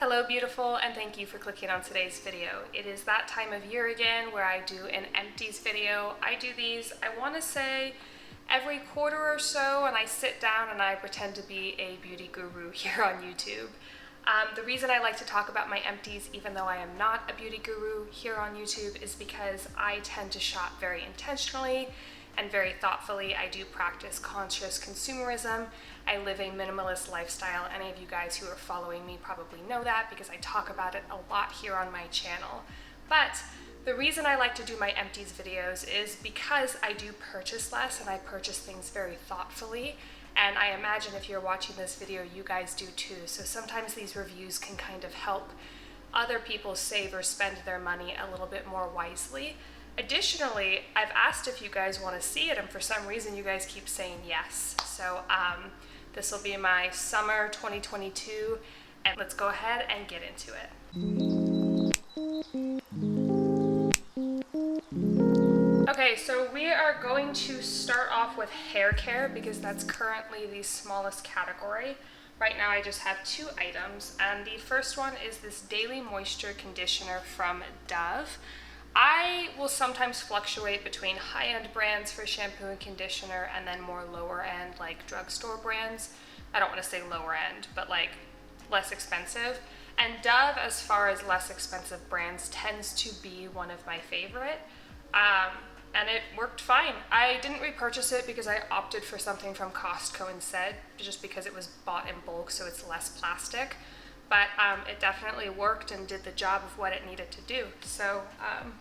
Hello beautiful, and thank you for clicking on today's video. It is that time of year again where I do an empties video. I do these, I want to say, every quarter or so, and I sit down and I pretend to be a beauty guru here on YouTube. The reason I like to talk about my empties, even though I am not a beauty guru here on YouTube, is because I tend to shop very intentionally and very thoughtfully. I do practice conscious consumerism. I live a minimalist lifestyle. Any of you guys who are following me probably know that because I talk about it a lot here on my channel. But the reason I like to do my empties videos is because I do purchase less and I purchase things very thoughtfully. And I imagine if you're watching this video, you guys do too. So sometimes these reviews can kind of help other people save or spend their money a little bit more wisely. Additionally, I've asked if you guys want to see it, and for some reason you guys keep saying yes. So this will be my summer 2022, and let's go ahead and get into it. Okay, so we are going to start off with hair care because that's currently the smallest category. Right now I just have two items, and the first one is this Daily Moisture Conditioner from Dove. I will sometimes fluctuate between high-end brands for shampoo and conditioner and then more lower-end like drugstore brands. I don't want to say lower-end, but like less expensive. And Dove, as far as less expensive brands, tends to be one of my favorite. And it worked fine. I didn't repurchase it because I opted for something from Costco instead, just because it was bought in bulk, so it's less plastic. But it definitely worked and did the job of what it needed to do. So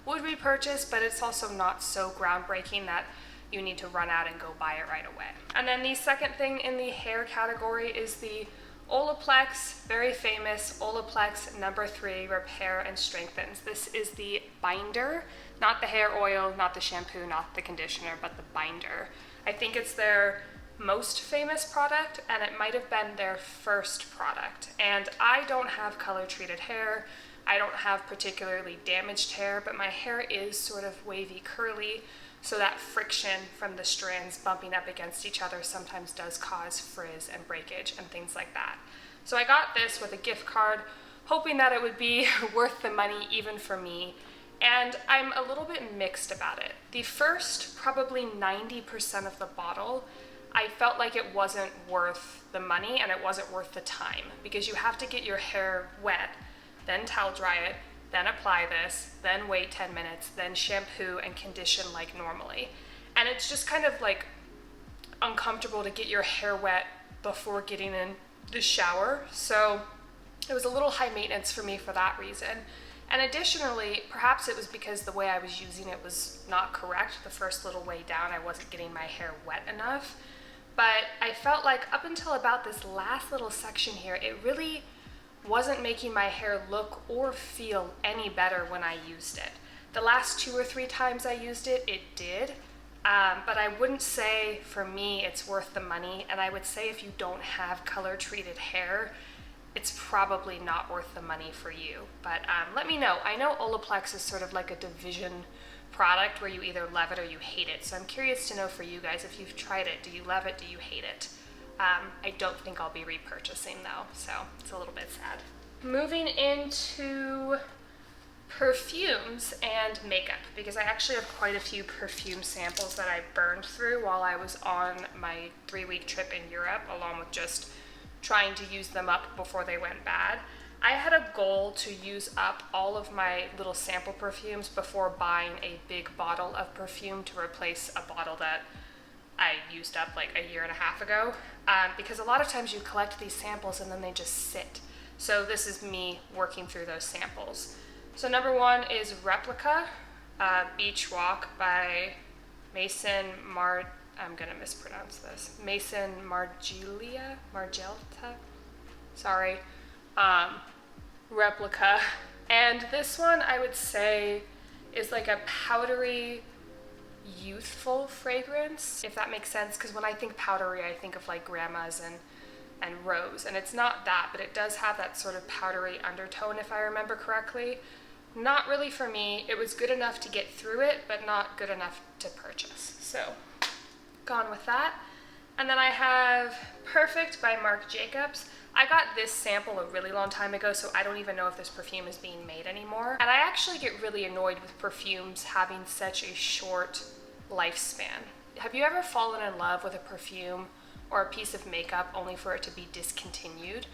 would repurchase, but it's also not so groundbreaking that you need to run out and go buy it right away. And then the second thing in the hair category is the Olaplex, very famous Olaplex number 3 Repair and Strengthens. This is the binder, not the hair oil, not the shampoo, not the conditioner, but the binder. I think it's their most famous product, and it might have been their first product. And I don't have color treated hair. I don't have particularly damaged hair, but my hair is sort of wavy curly, so that friction from the strands bumping up against each other sometimes does cause frizz and breakage and things like that. So I got this with a gift card, hoping that it would be worth the money even for me. And I'm a little bit mixed about it. The first probably 90% of the bottle, I felt like it wasn't worth the money and it wasn't worth the time because you have to get your hair wet, then towel dry it, then apply this, then wait 10 minutes, then shampoo and condition like normally. And it's just kind of like uncomfortable to get your hair wet before getting in the shower. So it was a little high maintenance for me for that reason. And additionally, perhaps it was because the way I was using it was not correct. The first little way down, I wasn't getting my hair wet enough. But I felt like up until about this last little section here, it really wasn't making my hair look or feel any better when I used it. The last 2 or 3 times I used it, it did. But I wouldn't say for me it's worth the money. And I would say if you don't have color treated hair, it's probably not worth the money for you. But let me know. I know Olaplex is sort of like a division product where you either love it or you hate it. So I'm curious to know for you guys, if you've tried it, do you love it, do you hate it? I don't think I'll be repurchasing though, so it's a little bit sad. Moving into perfumes and makeup, because I actually have quite a few perfume samples that I burned through while I was on my 3-week trip in Europe, along with just trying to use them up before they went bad. I had a goal to use up all of my little sample perfumes before buying a big bottle of perfume to replace a bottle that I used up like a year and a half ago, because a lot of times you collect these samples and then they just sit. So this is me working through those samples. So number 1 is Replica Beach Walk by I'm gonna mispronounce this. Maison Margiela? Sorry. Replica. And this one I would say is like a powdery, youthful fragrance, if that makes sense, because when I think powdery I think of like grandmas and rose, and it's not that, but it does have that sort of powdery undertone if I remember correctly. Not really for me. It was good enough to get through it, but not good enough to purchase. So gone with that. And then I have Perfect by Marc Jacobs. I got this sample a really long time ago, so I don't even know if this perfume is being made anymore. And I actually get really annoyed with perfumes having such a short lifespan. Have you ever fallen in love with a perfume or a piece of makeup only for it to be discontinued?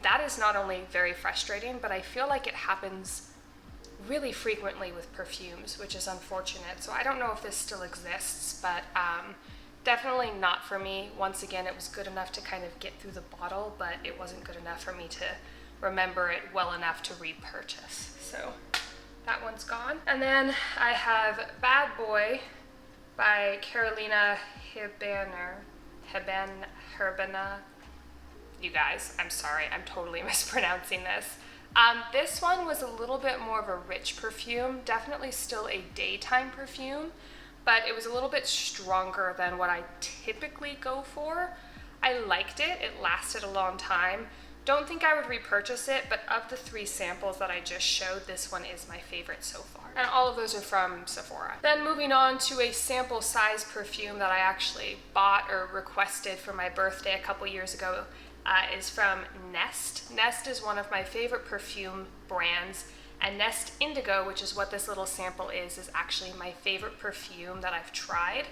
That is not only very frustrating, but I feel like it happens really frequently with perfumes, which is unfortunate. So I don't know if this still exists, but definitely not for me. Once again, it was good enough to kind of get through the bottle, but it wasn't good enough for me to remember it well enough to repurchase. So that one's gone. And then I have Bad Boy by Carolina Herbana. You guys, I'm sorry, I'm totally mispronouncing this. This one was a little bit more of a rich perfume, definitely still a daytime perfume, but it was a little bit stronger than what I typically go for. I liked it, it lasted a long time. Don't think I would repurchase it, but of the 3 samples that I just showed, this one is my favorite so far. And all of those are from Sephora. Then moving on to a sample size perfume that I actually bought or requested for my birthday a couple years ago. Is from Nest. Nest is one of my favorite perfume brands, and Nest Indigo, which is what this little sample is actually my favorite perfume that I've tried.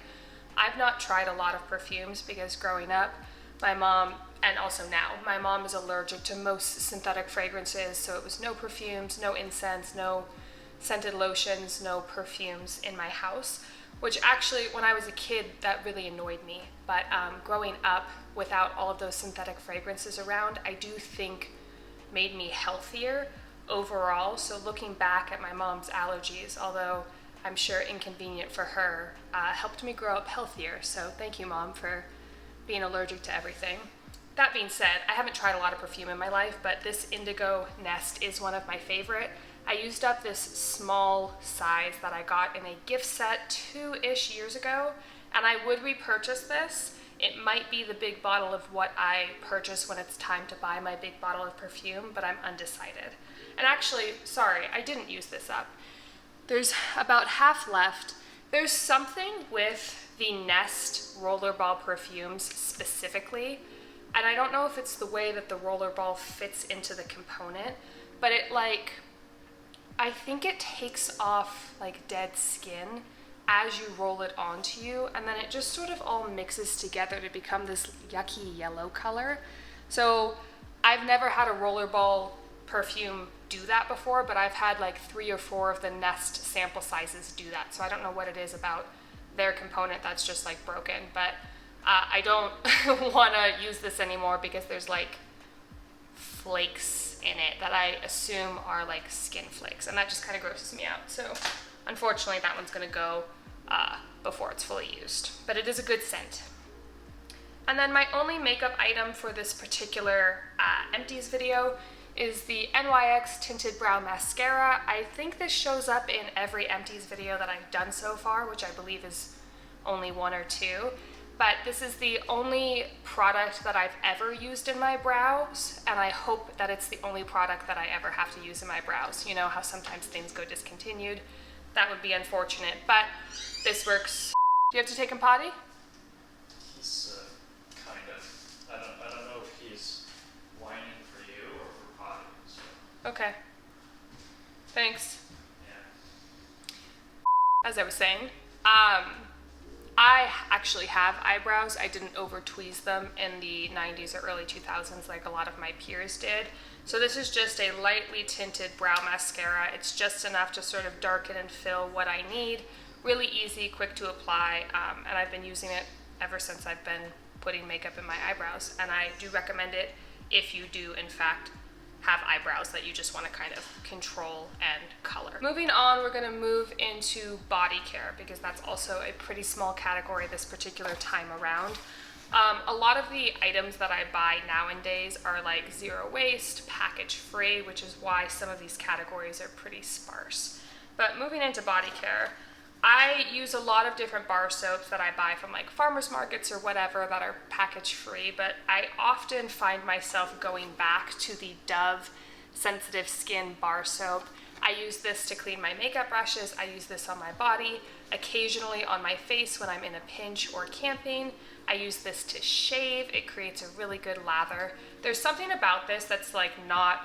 I've not tried a lot of perfumes because growing up, my mom, and also now, my mom is allergic to most synthetic fragrances, so it was no perfumes, no incense, no scented lotions, no perfumes in my house, which actually, when I was a kid, that really annoyed me. But growing up without all of those synthetic fragrances around, I do think made me healthier overall. So looking back at my mom's allergies, although I'm sure inconvenient for her, helped me grow up healthier. So thank you, Mom, for being allergic to everything. That being said, I haven't tried a lot of perfume in my life, but this Indigo Nest is one of my favorite. I used up this small size that I got in a gift set 2-ish years ago, and I would repurchase this. It might be the big bottle of what I purchase when it's time to buy my big bottle of perfume, but I'm undecided. And actually, sorry, I didn't use this up. There's about half left. There's something with the Nest rollerball perfumes specifically, and I don't know if it's the way that the rollerball fits into the component, but I think it takes off like dead skin as you roll it onto you, and then it just sort of all mixes together to become this yucky yellow color. So I've never had a rollerball perfume do that before, but I've had like 3 or 4 of the Nest sample sizes do that. So I don't know what it is about their component that's just like broken, but I don't want to use this anymore because there's like flakes in it that I assume are like skin flakes, and that just kind of grosses me out. So unfortunately that one's going to go before it's fully used, but it is a good scent. And then my only makeup item for this particular Empties video is the NYX Tinted Brow Mascara. I think this shows up in every Empties video that I've done so far, which I believe is only 1 or 2. But this is the only product that I've ever used in my brows, and I hope that it's the only product that I ever have to use in my brows. You know how sometimes things go discontinued? That would be unfortunate, but this works. Do you have to take him potty? He's kind of. I don't know if he's whining for you or for potty. So. Okay. Thanks. Yeah. As I was saying, I actually have eyebrows. I didn't over tweeze them in the 90s or early 2000s like a lot of my peers did. So this is just a lightly tinted brow mascara. It's just enough to sort of darken and fill what I need. Really easy, quick to apply, and I've been using it ever since I've been putting makeup in my eyebrows. And I do recommend it if you do, in fact, have eyebrows that you just want to kind of control and color. Moving on, we're going to move into body care because that's also a pretty small category this particular time around. A lot of the items that I buy nowadays are like zero waste, package free, which is why some of these categories are pretty sparse. But moving into body care, I use a lot of different bar soaps that I buy from like farmers markets or whatever that are package free, but I often find myself going back to the Dove Sensitive Skin bar soap. I I use this to clean my makeup brushes. I use this on my body, occasionally on my face when I'm in a pinch or camping. I use this to shave. It creates a really good lather. There's something about this that's like not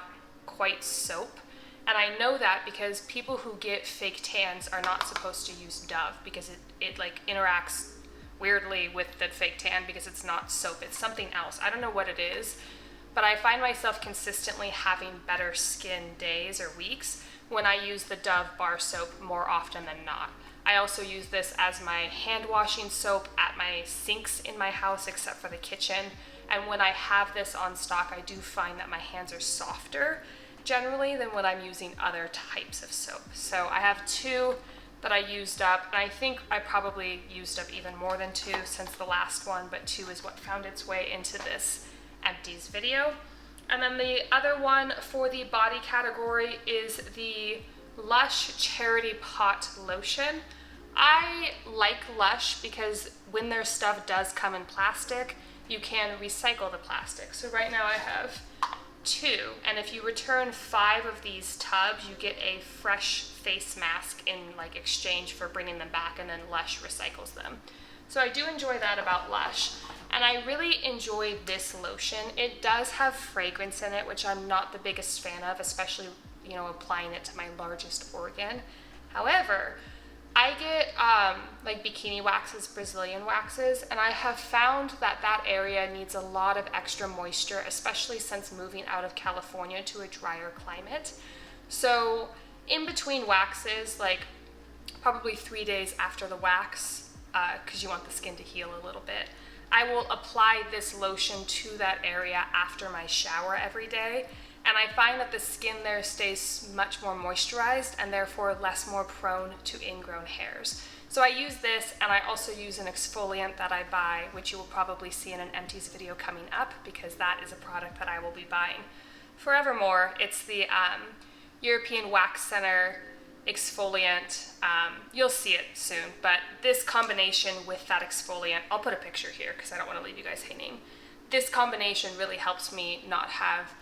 quite soap. And I know that because people who get fake tans are not supposed to use Dove because it like interacts weirdly with the fake tan because it's not soap, it's something else. I don't know what it is, but I find myself consistently having better skin days or weeks when I use the Dove bar soap more often than not. I also use this as my hand washing soap at my sinks in my house except for the kitchen. And when I have this on stock, I do find that my hands are softer generally than when I'm using other types of soap. So I have 2 that I used up, and I think I probably used up even more than 2 since the last one, but 2 is what found its way into this Empties video. And then the other one for the body category is the Lush Charity Pot Lotion. I like Lush because when their stuff does come in plastic, you can recycle the plastic. So right now I have 2, and if you return 5 of these tubs, you get a fresh face mask in like exchange for bringing them back, and then Lush recycles them. So I do enjoy that about Lush, and I really enjoy this lotion. It does have fragrance in it, which I'm not the biggest fan of, especially, you know, applying it to my largest organ. However, I get like bikini waxes, Brazilian waxes, and I have found that that area needs a lot of extra moisture, especially since moving out of California to a drier climate. So in between waxes, like probably 3 days after the wax, because you want the skin to heal a little bit, I will apply this lotion to that area after my shower every day. And I find that the skin there stays much more moisturized and therefore more prone to ingrown hairs. So I use this, and I also use an exfoliant that I buy, which you will probably see in an Empties video coming up because that is a product that I will be buying forevermore. It's the European Wax Center exfoliant. You'll see it soon, but this combination with that exfoliant, I'll put a picture here because I don't want to leave you guys hanging. This combination really helps me not have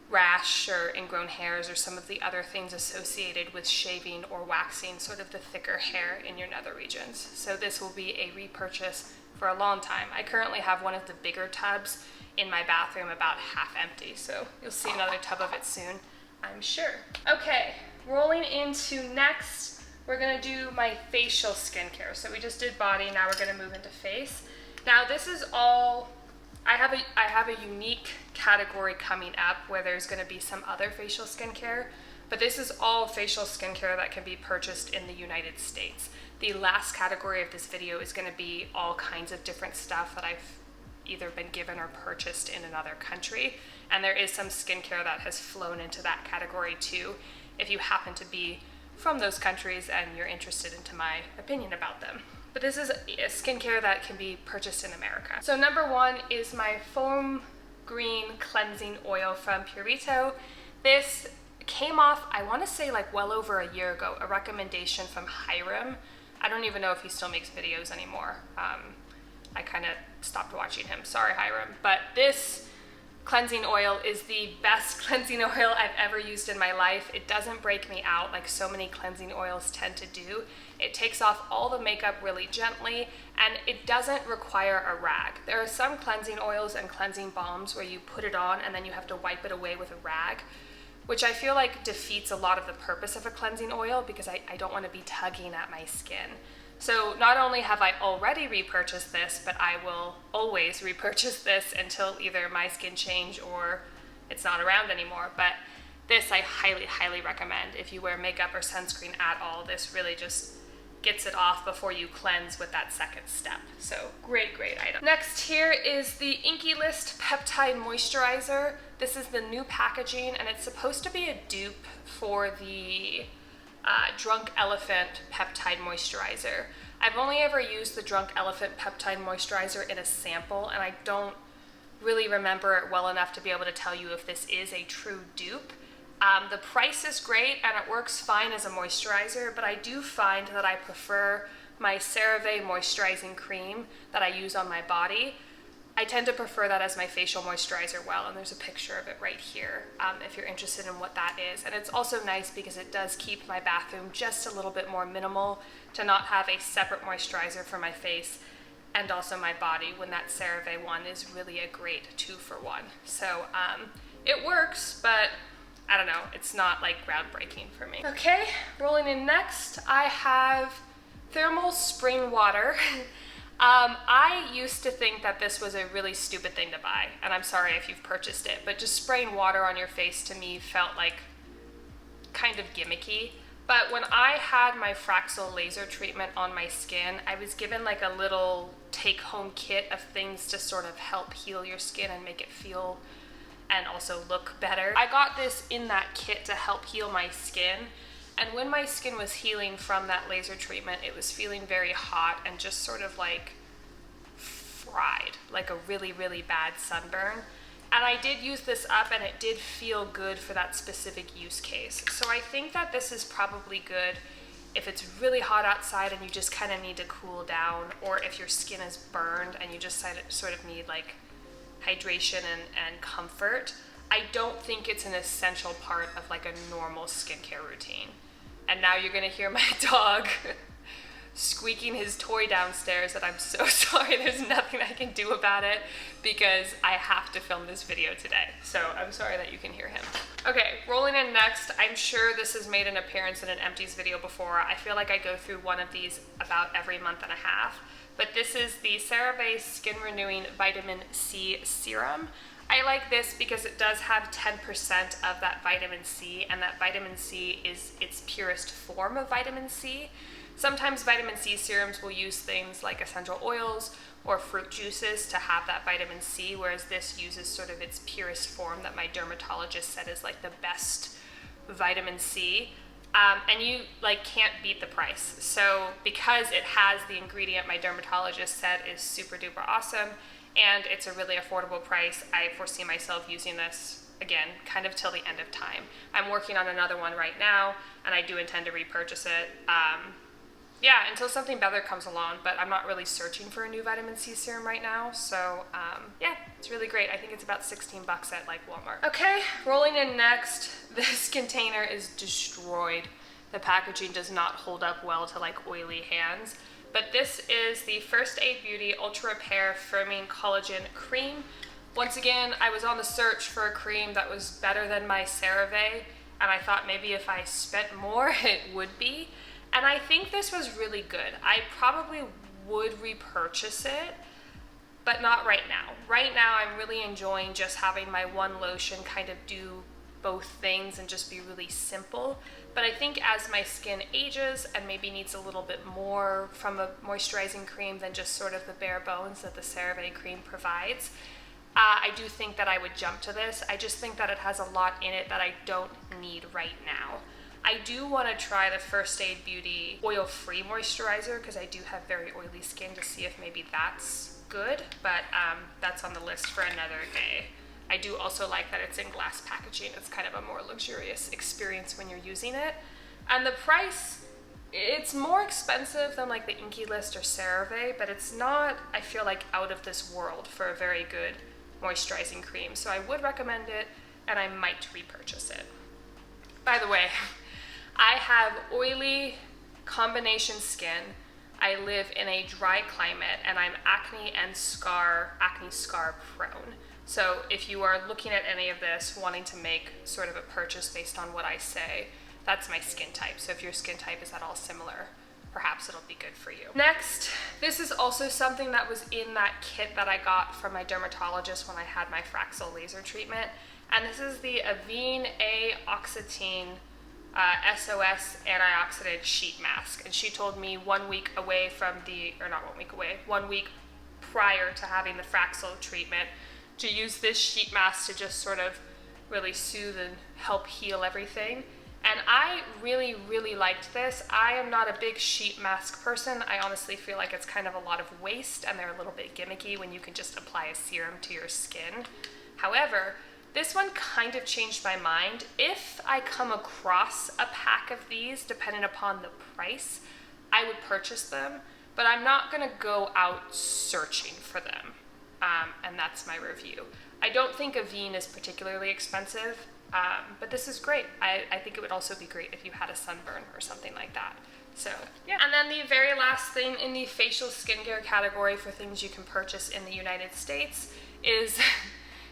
rash or ingrown hairs or some of the other things associated with shaving or waxing sort of the thicker hair in your nether regions. So this will be a repurchase for a long time. I currently have one of the bigger tubs in my bathroom about half empty, so you'll see another tub of it soon, I'm sure. Okay, rolling into next, we're gonna do my facial skincare. So we just did body, now we're gonna move into face. Now this is all, I have a unique category coming up where there's going to be some other facial skincare, but this is all facial skincare that can be purchased in the United States. The last category of this video is going to be all kinds of different stuff that I've either been given or purchased in another country, and there is some skincare that has flown into that category too, if you happen to be from those countries and you're interested into my opinion about them. But this is a skincare that can be purchased in America. So number 1 is my Foam Green Cleansing Oil from Purito. This came off, I want to say like well over a year ago, a recommendation from Hiram. I don't even know if he still makes videos anymore. I kind of stopped watching him. Sorry, Hiram. But this cleansing oil is the best cleansing oil I've ever used in my life. It doesn't break me out like so many cleansing oils tend to do. It takes off all the makeup really gently, and it doesn't require a rag. There are some cleansing oils and cleansing balms where you put it on and then you have to wipe it away with a rag, which I feel like defeats a lot of the purpose of a cleansing oil because I don't want to be tugging at my skin. So not only have I already repurchased this, but I will always repurchase this until either my skin change or it's not around anymore. But this I highly, highly recommend if you wear makeup or sunscreen at all. This really just gets it off before you cleanse with that second step. So great, great item. Next here is the Minimalist Peptide Moisturizer. This is the new packaging, and it's supposed to be a dupe for the Drunk Elephant Peptide Moisturizer. I've only ever used the Drunk Elephant Peptide Moisturizer in a sample, and I don't really remember it well enough to be able to tell you if this is a true dupe. The price is great and it works fine as a moisturizer, but I do find that I prefer my CeraVe moisturizing cream that I use on my body. I tend to prefer that as my facial moisturizer well, and there's a picture of it right here if you're interested in what that is. And it's also nice because it does keep my bathroom just a little bit more minimal, to not have a separate moisturizer for my face and also my body, when that CeraVe one is really a great 2-for-1. So it works, but I don't know, it's not like groundbreaking for me. Okay, rolling in next, I have thermal spring water. I used to think that this was a really stupid thing to buy, and I'm sorry if you've purchased it, but just spraying water on your face to me felt like kind of gimmicky. But when I had my Fraxel laser treatment on my skin, I was given like a little take-home kit of things to sort of help heal your skin and make it feel and also look better. I got this in that kit to help heal my skin. And when my skin was healing from that laser treatment, it was feeling very hot and just sort of like fried, like a really, really bad sunburn. And I did use this up and it did feel good for that specific use case. So I think that this is probably good if it's really hot outside and you just kind of need to cool down, or if your skin is burned and you just sort of need like hydration and comfort. I don't think it's an essential part of like a normal skincare routine. And now you're gonna hear my dog squeaking his toy downstairs, and I'm so sorry, there's nothing I can do about it because I have to film this video today. So I'm sorry that you can hear him. Okay, rolling in next, I'm sure this has made an appearance in an Empties video before. I feel like I go through one of these about every month and a half, but this is the CeraVe Skin Renewing Vitamin C Serum. I like this because it does have 10% of that vitamin C, and that vitamin C is its purest form of vitamin C. Sometimes vitamin C serums will use things like essential oils or fruit juices to have that vitamin C, whereas this uses sort of its purest form that my dermatologist said is like the best vitamin C. And you like can't beat the price. So because it has the ingredient my dermatologist said is super duper awesome, and it's a really affordable price, I foresee myself using this again kind of till the end of time. I'm working on another one right now, and I do intend to repurchase it. Yeah, until something better comes along, but I'm not really searching for a new vitamin C serum right now. So yeah, it's really great. I think it's about 16 bucks at like Walmart. Okay, rolling in next, this container is destroyed. The packaging does not hold up well to like oily hands. But this is the First Aid Beauty Ultra Repair Firming Collagen Cream. Once again, I was on the search for a cream that was better than my CeraVe, and I thought maybe if I spent more, it would be. And I think this was really good. I probably would repurchase it, but not right now. Right now, I'm really enjoying just having my one lotion kind of do both things and just be really simple. But I think as my skin ages and maybe needs a little bit more from a moisturizing cream than just sort of the bare bones that the CeraVe cream provides, I do think that I would jump to this. I just think that it has a lot in it that I don't need right now. I do want to try the First Aid Beauty oil-free moisturizer because I do have very oily skin, to see if maybe that's good, but that's on the list for another day. I do also like that it's in glass packaging. It's kind of a more luxurious experience when you're using it. And the price, it's more expensive than like the Inkey List or CeraVe, but it's not, I feel like, out of this world for a very good moisturizing cream. So I would recommend it, and I might repurchase it. By the way, I have oily combination skin. I live in a dry climate, and I'm acne scar prone. So if you are looking at any of this, wanting to make sort of a purchase based on what I say, that's my skin type. So if your skin type is at all similar, perhaps it'll be good for you. Next, this is also something that was in that kit that I got from my dermatologist when I had my Fraxel laser treatment. And this is the Avene A-Oxetine SOS antioxidant sheet mask. And she told me 1 week away from the, or not 1 week away, 1 week prior to having the Fraxel treatment, to use this sheet mask to just sort of really soothe and help heal everything. And I really, really liked this. I am not a big sheet mask person. I honestly feel like it's kind of a lot of waste, and they're a little bit gimmicky when you can just apply a serum to your skin. However, this one kind of changed my mind. If I come across a pack of these, depending upon the price, I would purchase them, but I'm not gonna go out searching for them. and that's my review. I don't think Avene is particularly expensive, but this is great. I think it would also be great if you had a sunburn or something like that. So, yeah. And then the very last thing in the facial skincare category for things you can purchase in the United States is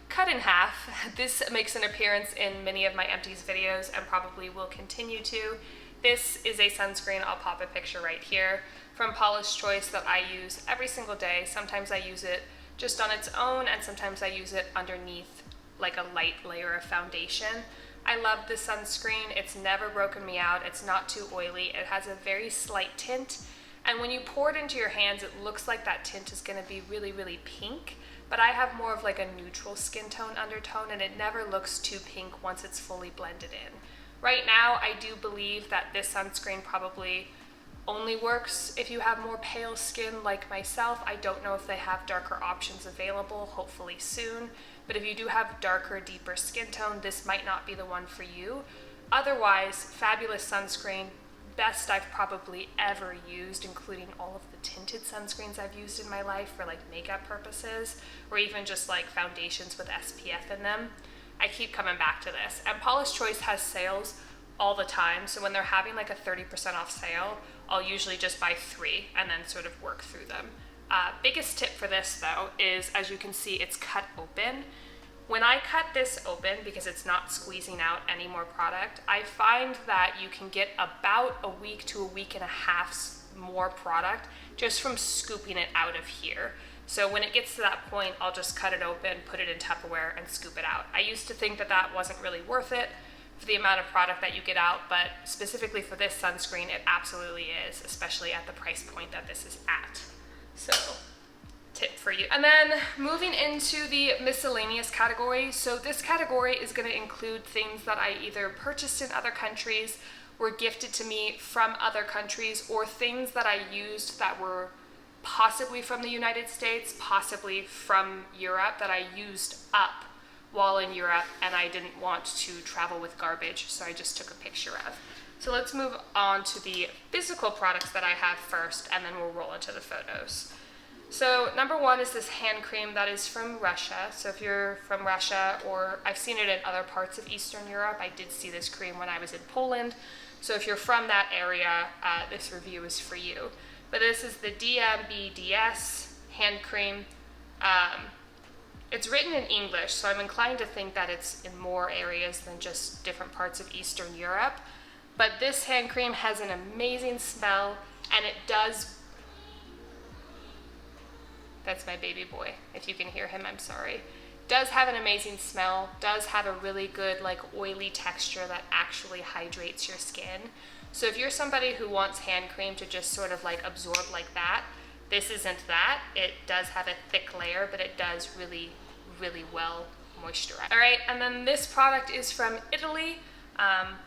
cut in half. This makes an appearance in many of my Empties videos and probably will continue to. This is a sunscreen, I'll pop a picture right here, from Paula's Choice that I use every single day. Sometimes I use it just on its own, and sometimes I use it underneath like a light layer of foundation. I love this sunscreen. It's never broken me out. It's not too oily. It has a very slight tint, and when you pour it into your hands, it looks like that tint is going to be really, really pink, but I have more of like a neutral skin tone undertone, and it never looks too pink once it's fully blended in. Right now, I do believe that this sunscreen probably only works if you have more pale skin like myself. I don't know if they have darker options available, hopefully soon. But if you do have darker, deeper skin tone, this might not be the one for you. Otherwise, fabulous sunscreen, best I've probably ever used, including all of the tinted sunscreens I've used in my life for like makeup purposes, or even just like foundations with SPF in them. I keep coming back to this. And Paula's Choice has sales all the time, so when they're having like a 30% off sale, I'll usually just buy 3 and then sort of work through them. Biggest tip for this though is, as you can see, it's cut open. When I cut this open, because it's not squeezing out any more product, I find that you can get about a week to a week and a half more product just from scooping it out of here. So when it gets to that point, I'll just cut it open, put it in Tupperware, and scoop it out. I used to think that that wasn't really worth it for the amount of product that you get out, but specifically for this sunscreen, it absolutely is, especially at the price point that this is at. So, tip for you. And then moving into the miscellaneous category. So this category is going to include things that I either purchased in other countries, were gifted to me from other countries, or things that I used that were possibly from the United States, possibly from Europe, that I used up while in Europe and I didn't want to travel with garbage, so I just took a picture of. So let's move on to the physical products that I have first, and then we'll roll into the photos. So number one is this hand cream that is from Russia. So if you're from Russia, or I've seen it in other parts of Eastern Europe, I did see this cream when I was in Poland. So if you're from that area, this review is for you. But this is the DMBDS hand cream. It's written in English, so I'm inclined to think that it's in more areas than just different parts of Eastern Europe. But this hand cream has an amazing smell, and it does... That's my baby boy. If you can hear him, I'm sorry. Does have an amazing smell, does have a really good like oily texture that actually hydrates your skin. So if you're somebody who wants hand cream to just sort of like absorb like that, this isn't that. It does have a thick layer, but it does really, really well moisturize. All right, and then this product is from Italy.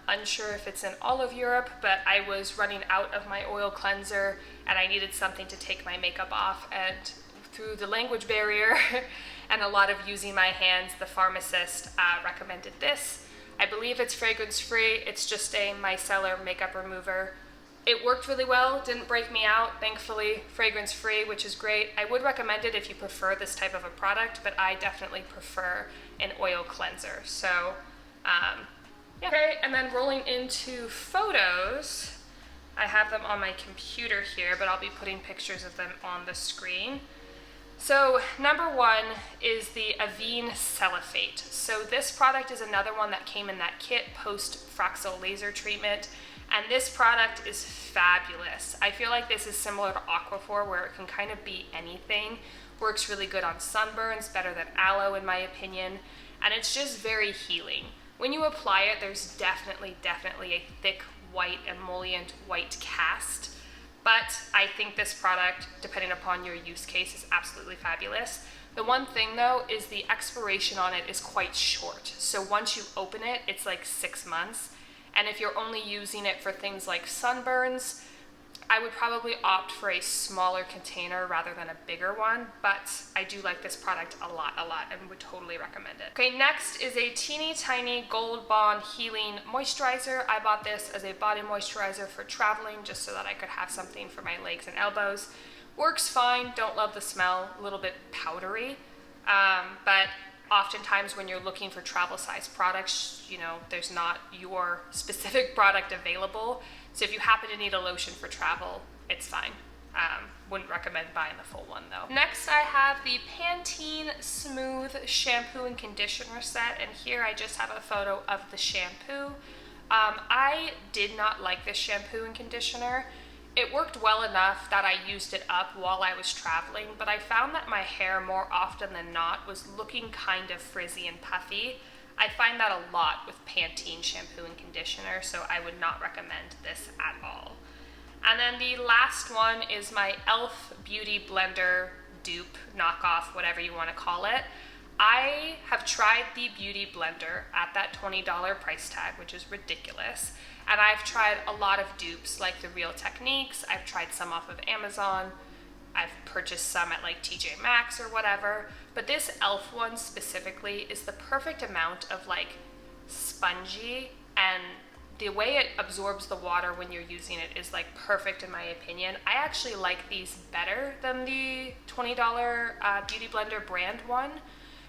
Unsure if it's in all of Europe, but I was running out of my oil cleanser and I needed something to take my makeup off, and through the language barrier and a lot of using my hands, the pharmacist recommended this. I believe it's fragrance free. It's just a micellar makeup remover. It worked really well, didn't break me out, thankfully. Fragrance free, which is great. I would recommend it if you prefer this type of a product, but I definitely prefer an oil cleanser. So, yeah. Okay, and then rolling into photos, I have them on my computer here, but I'll be putting pictures of them on the screen. So number one is the Avene Cellulite. So this product is another one that came in that kit post Fraxel laser treatment, and this product is fabulous. I feel like this is similar to Aquaphor, where it can kind of be anything. Works really good on sunburns, better than aloe in my opinion, and it's just very healing. When you apply it, there's definitely a thick white emollient white cast. But I think this product, depending upon your use case, is absolutely fabulous. The one thing though is the expiration on it is quite short. So once you open it, it's like 6 months. And if you're only using it for things like sunburns, I would probably opt for a smaller container rather than a bigger one, but I do like this product a lot, and would totally recommend it. Okay, next is a teeny tiny Gold Bond Healing Moisturizer. I bought this as a body moisturizer for traveling, just so that I could have something for my legs and elbows. Works fine, don't love the smell, a little bit powdery, But oftentimes when you're looking for travel size products, there's not your specific product available. So if you happen to need a lotion for travel, it's fine. Wouldn't recommend buying the full one though. Next I have the Pantene Smooth Shampoo and Conditioner set, and here I just have a photo of the shampoo. I did not like this shampoo and conditioner. It worked well enough that I used it up while I was traveling, but I found that my hair more often than not was looking kind of frizzy and puffy. I find that a lot with Pantene shampoo and conditioner, so I would not recommend this at all. And then the last one is my e.l.f. Beauty Blender dupe, knockoff, whatever you want to call it. I have tried the Beauty Blender at that $20 price tag, which is ridiculous. And I've tried a lot of dupes like the Real Techniques. I've tried some off of Amazon. I've purchased some at like TJ Maxx or whatever. But this e.l.f. one specifically is the perfect amount of like spongy, and the way it absorbs the water when you're using it is like perfect in my opinion. I actually like these better than the $20 Beauty Blender brand one.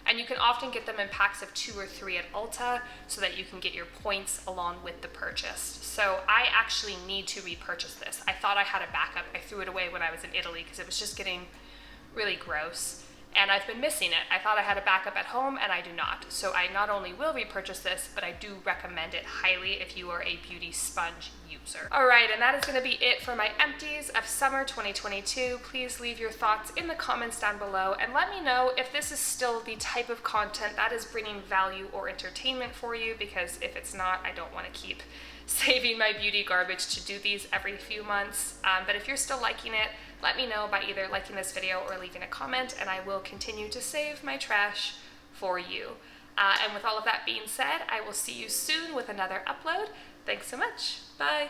And you can often get them in packs of 2 or 3 at Ulta so that you can get your points along with the purchase. So I actually need to repurchase this. I thought I had a backup. I threw it away when I was in Italy because it was just getting really gross. And I've been missing it. I thought I had a backup at home and I do not. So I not only will repurchase this, but I do recommend it highly if you are a beauty sponge user. All right, and that is gonna be it for my empties of summer 2022. Please leave your thoughts in the comments down below and let me know if this is still the type of content that is bringing value or entertainment for you, because if it's not, I don't wanna keep saving my beauty garbage to do these every few months. But if you're still liking it, let me know by either liking this video or leaving a comment, and I will continue to save my trash for you. And with all of that being said, I will see you soon with another upload. Thanks so much. Bye.